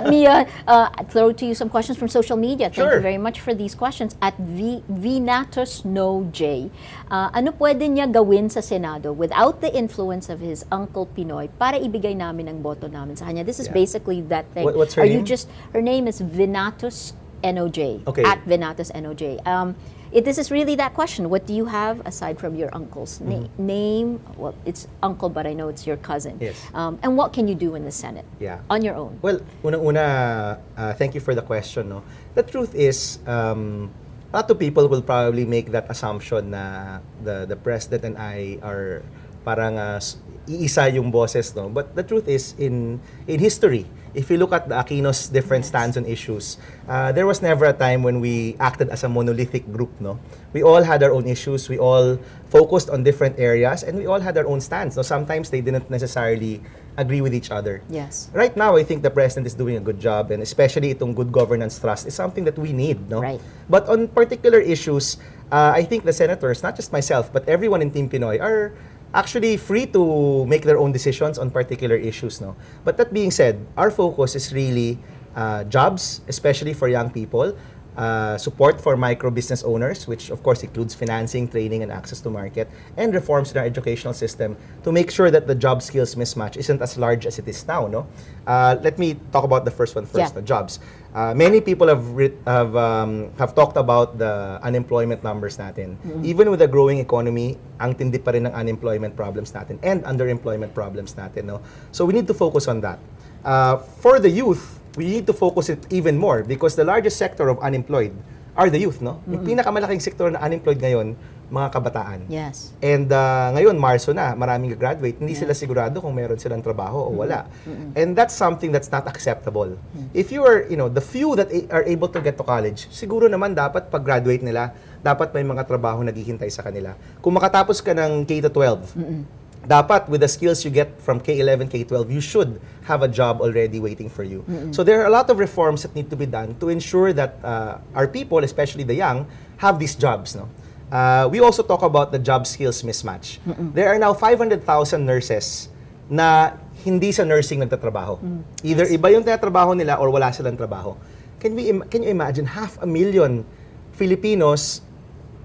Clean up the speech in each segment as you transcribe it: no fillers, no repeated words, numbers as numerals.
let me throw to you some questions from social media. Thank Sure. you very much for these questions. At Vinatos No J, ano pwede niya gawin sa Senado without the influence of his Uncle Pinoy para ibigay namin ang boto namin sa kanya? This is basically that thing. What's her name? Her name is Vinatos NOJ. Okay. At Vinatos NOJ. This is really that question. What do you have aside from your uncle's name? Well, it's uncle, but I know it's your cousin. Yes. And what can you do in the Senate? Yeah. On your own? Well, unang-una, thank you for the question. No? The truth is, a lot of people will probably make that assumption na the president and I are parang iisa yung boses, no? But the truth is, in history, if you look at the Aquino's different stands on issues, there was never a time when we acted as a monolithic group, no? We all had our own issues, we all focused on different areas, and we all had our own stands. So sometimes they didn't necessarily agree with each other. Yes. Right now, I think the president is doing a good job, and especially itong good governance trust is something that we need, no? Right. But on particular issues, I think the senators, not just myself, but everyone in Team Pinoy are actually free to make their own decisions on particular issues, no? But that being said, our focus is really jobs, especially for young people, support for micro business owners, which of course includes financing, training, and access to market, and reforms in our educational system to make sure that the job skills mismatch isn't as large as it is now, no? Let me talk about the first one first, the jobs. Many people have talked about the unemployment numbers natin. Even with a growing economy, ang tindi pa rin ng unemployment problems natin and underemployment problems natin, no? So we need to focus on that. For the youth, we need to focus it even more because the largest sector of unemployed are the youth, no? Yung pinakamalaking sektor na unemployed ngayon, mga kabataan. Yes. And ngayon, Marso na, maraming graduate, hindi sila sigurado kung meron silang trabaho o wala. And that's something that's not acceptable. If you are, the few that are able to get to college, siguro naman dapat pag-graduate nila, dapat may mga trabaho naghihintay sa kanila. Kung makatapos ka ng K-12, dapat with the skills you get from K-11, K-12, you should have a job already waiting for you. So there are a lot of reforms that need to be done to ensure that our people, especially the young, have these jobs, no? We also talk about the job skills mismatch. There are now 500,000 nurses na hindi sa nursing nagtatrabaho. Either iba yung tinatrabaho nila or wala silang trabaho. Can you imagine 500,000 Filipinos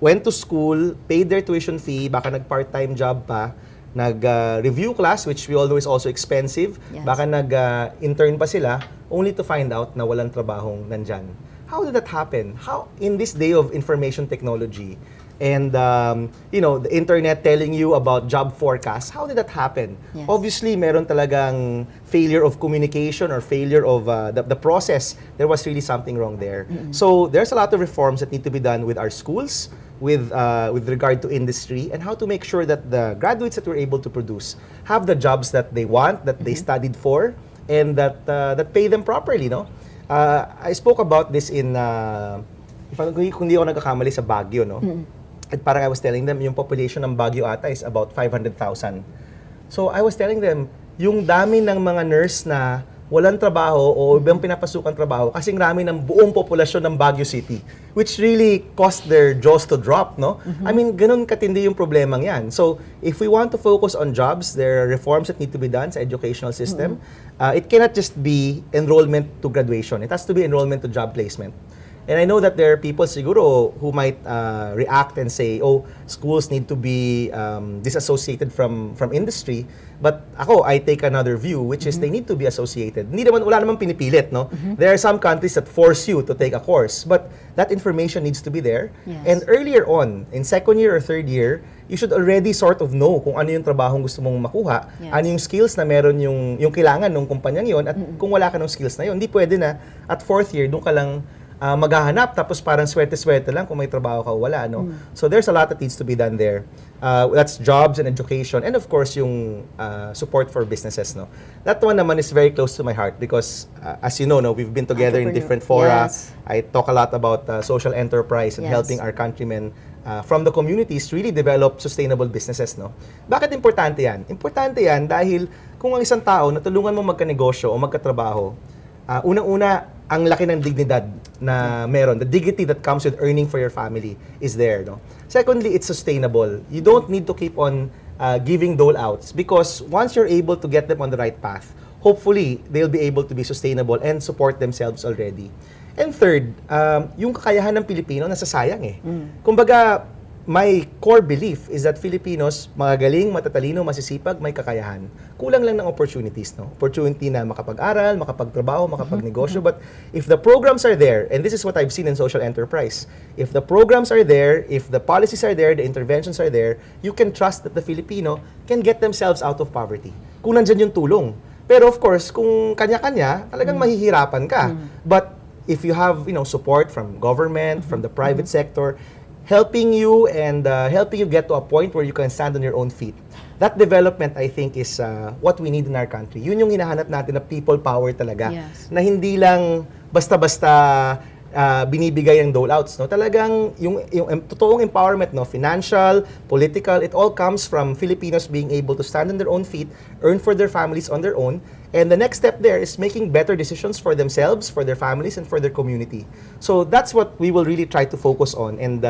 went to school, paid their tuition fee, baka nag-part-time job pa, nag-review class, which we all know is also expensive, baka nag-intern pa sila, only to find out na walang trabahong nandyan. How did that happen? How, in this day of information technology, and the internet telling you about job forecasts, how did that happen? Obviously, meron talagang failure of communication or failure of the process. There was really something wrong there. So there's a lot of reforms that need to be done with our schools, with regard to industry, and how to make sure that the graduates that we're able to produce have the jobs that they want, that they studied for, and that pay them properly, no? I spoke about this in, kung di ako nagkakamali, sa Baguio, no? At parang I was telling them, yung population ng Baguio ata is about 500,000. So I was telling them, yung dami ng mga nurse na walang trabaho o ibang pinapasukan trabaho kasing rami ng buong populasyon ng Baguio City, which really caused their jaws to drop, no? I mean, ganun katindi yung problemang yan. So if we want to focus on jobs, there are reforms that need to be done sa educational system. It cannot just be enrollment to graduation. It has to be enrollment to job placement. And I know that there are people siguro who might react and say, oh, schools need to be disassociated from industry. But ako, I take another view, which is they need to be associated. Wala naman pinipilit, no? There are some countries that force you to take a course, but that information needs to be there. And earlier on, in second year or third year, you should already sort of know kung ano yung trabahong gusto mong makuha, ano yung skills na meron yung kailangan ng kumpanyang yon, at kung wala ka ng skills na yon, hindi pwede na at fourth year, doon ka lang maghahanap, tapos parang swerte-swerte lang kung may trabaho ka o wala, no? So there's a lot that needs to be done there. That's jobs and education, and of course yung support for businesses, no? That one naman is very close to my heart because as you know, no, we've been together in different fora. I talk a lot about social enterprise and helping our countrymen from the communities really develop sustainable businesses, no? Bakit importante yan? Importante yan dahil kung ang isang tao natulungan mo magkanegosyo o magkatrabaho, unang-una, ang laki ng dignidad na meron. The dignity that comes with earning for your family is there, no? Secondly, it's sustainable. You don't need to keep on giving dole outs because once you're able to get them on the right path, hopefully, they'll be able to be sustainable and support themselves already. And third, yung kakayahan ng Pilipino nasasayang eh. Kumbaga, my core belief is that Filipinos, magagaling, matatalino, masisipag, may kakayahan. Kulang lang ng opportunities, no? Opportunity na makapag-aral, makapagtrabaho, makapagnegosyo. But if the programs are there, and this is what I've seen in social enterprise, if the programs are there, if the policies are there, the interventions are there, you can trust that the Filipino can get themselves out of poverty. Kung nandyan yung tulong. Pero of course, kung kanya-kanya, talagang mahihirapan ka. But if you have, support from government, from the private sector, helping you and helping you get to a point where you can stand on your own feet. That development, I think, is what we need in our country. Yun yung hinahanap natin na people power talaga. Yes. Na hindi lang basta-basta binibigay ang dole-outs. No? Talagang yung totoong empowerment, no? Financial, political, it all comes from Filipinos being able to stand on their own feet, earn for their families on their own, and the next step there is making better decisions for themselves, for their families, and for their community. So that's what we will really try to focus on. And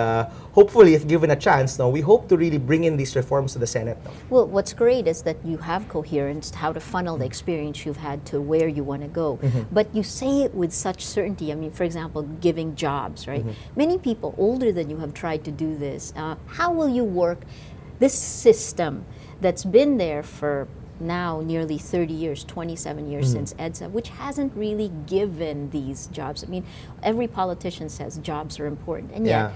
hopefully, if given a chance, no, we hope to really bring in these reforms to the Senate. No? Well, what's great is that you have coherence, how to funnel the experience you've had to where you want to go. But you say it with such certainty. I mean, for example, giving jobs, right? Many people older than you have tried to do this. How will you work this system that's been there for now nearly 30 years, 27 years since EDSA, which hasn't really given these jobs? I mean, every politician says jobs are important, and yet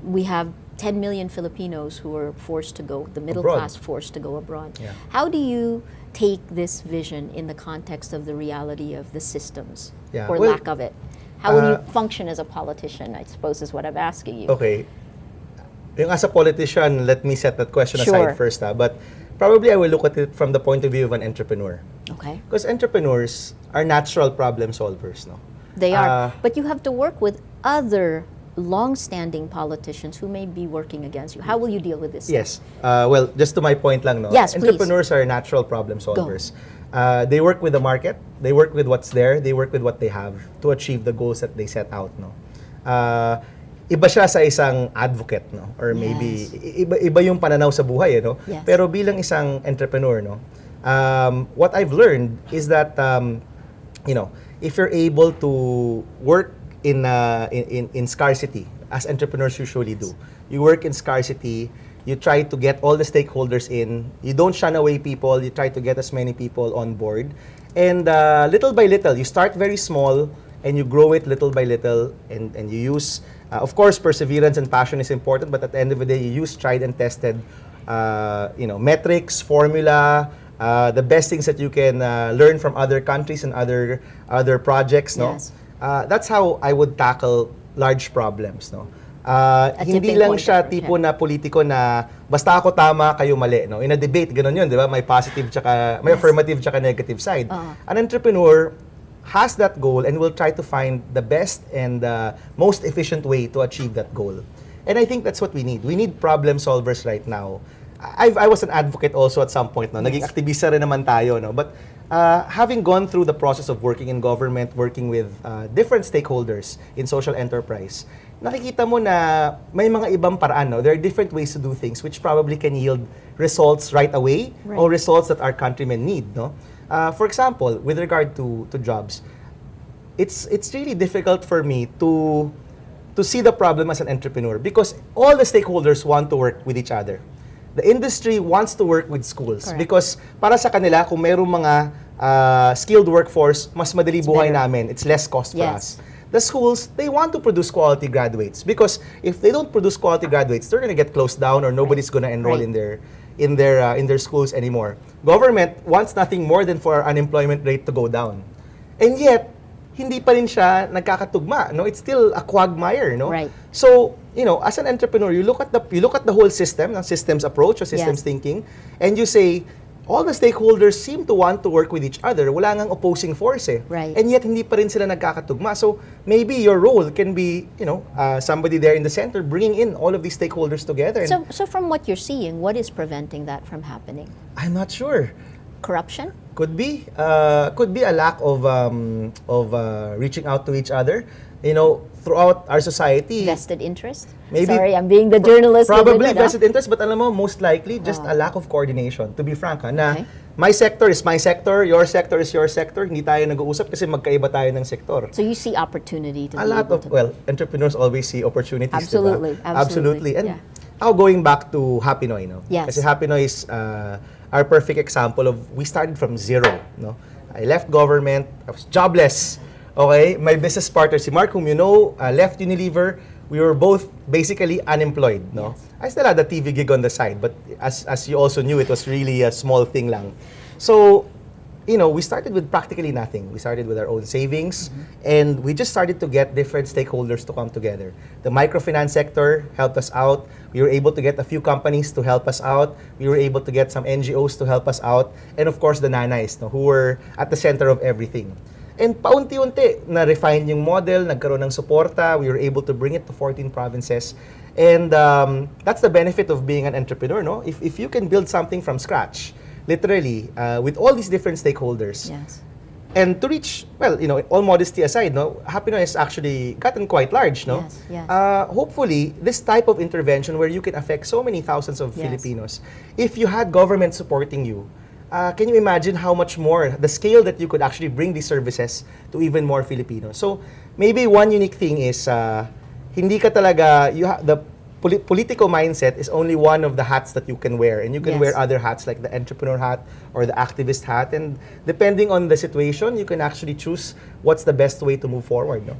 we have 10 million Filipinos who are forced to go, the middle class forced to go abroad. Yeah. How do you take this vision in the context of the reality of the systems, or Well, lack of it? How will you function as a politician, I suppose, is what I'm asking you. Okay. Yung as a politician, let me set that question Sure. aside first. But probably I will look at it from the point of view of an entrepreneur. Okay. Because entrepreneurs are natural problem solvers, no? They are. But you have to work with other long-standing politicians who may be working against you. How will you deal with this? Yes. Well, just to my point lang, no? Yes, please. Entrepreneurs are natural problem solvers. They work with the market, they work with what's there, they work with what they have to achieve the goals that they set out, no? Iba siya sa isang advocate, no? Or maybe iba yung pananaw sa buhay, no? Yes. Pero bilang isang entrepreneur, no? What I've learned is that if you're able to work in scarcity, as entrepreneurs usually do, you work in scarcity, you try to get all the stakeholders in, you don't shun away people, you try to get as many people on board, and little by little, you start very small and you grow it little by little, and you use, of course, perseverance and passion is important, but at the end of the day, you use tried and tested metrics, formula, the best things that you can learn from other countries and other projects, no? Yes. That's how I would tackle large problems, no? Hindi tipping lang point siya for tipo na politiko na basta ako tama, kayo mali, no? In a debate, ganun yun, di ba? May positive tsaka, may affirmative tsaka negative side. An entrepreneur has that goal and will try to find the best and most efficient way to achieve that goal. And I think that's what we need. We need problem solvers right now. I was an advocate also at some point, no? Naging aktivista rin naman tayo, no? But having gone through the process of working in government, working with different stakeholders in social enterprise, nakikita mo na may mga ibang paraan, no? There are different ways to do things which probably can yield results right away or results that our countrymen need, no? For example, with regard to jobs, it's really difficult for me to see the problem as an entrepreneur because all the stakeholders want to work with each other. The industry wants to work with schools. Correct. Because para sa kanila, kung mayroong mga skilled workforce, mas madali buhay namin. It's less cost for us. The schools, they want to produce quality graduates because if they don't produce quality graduates, they're going to get closed down or nobody's going to enroll in their schools anymore. Government wants nothing more than for our unemployment rate to go down. And yet, hindi pa rin siya nagkakatugma, no? It's still a quagmire, no? Right. So, as an entrepreneur, you look at the whole system, ng systems approach or systems thinking, and you say, all the stakeholders seem to want to work with each other. Wala ngang opposing force, eh. Right. And yet, hindi pa rin sila nagkakatugma. So, maybe your role can be, somebody there in the center bringing in all of these stakeholders together. And So from what you're seeing, what is preventing that from happening? I'm not sure. Corruption? Could be a lack of reaching out to each other. Throughout our society. Vested interest? Maybe, sorry, I'm being the journalist. Probably vested interest, but alam mo, most likely just a lack of coordination. To be frank, na my sector is my sector, your sector is your sector. Hindi tayo nag-uusap kasi magkaiba tayo ng sektor. So you see opportunity to A be lot able of, to... well, entrepreneurs always see opportunities, Absolutely, diba? absolutely. And Yeah. now going back to Happinoy, no? Yes. Kasi Happinoy is our perfect example of we started from zero, no? I left government, I was jobless. Okay, my business partner, si Mark, whom you know, left Unilever. We were both basically unemployed, no? Yes. I still had a TV gig on the side, but as you also knew, it was really a small thing lang. So, you know, we started with practically nothing. We started with our own savings, and we just started to get different stakeholders to come together. The microfinance sector helped us out. We were able to get a few companies to help us out. We were able to get some NGOs to help us out. And of course, the nanays, no, who were at the center of everything. And paunti-unti, na-refine yung model, nagkaroon ng suporta, we were able to bring it to 14 provinces. And that's the benefit of being an entrepreneur, no? If you can build something from scratch, literally, with all these different stakeholders. Yes. And to reach, well, you know, all modesty aside, no, Happinoy has actually gotten quite large, no? Yes, yes. Hopefully, this type of intervention where you can affect so many thousands of Yes. Filipinos, if you had government supporting you, can you imagine how much more, the scale that you could actually bring these services to even more Filipinos? So, maybe one unique thing is, hindi ka talaga, the political mindset is only one of the hats that you can wear. And you can Yes. wear other hats like the entrepreneur hat or the activist hat. And depending on the situation, you can actually choose what's the best way to move forward, no?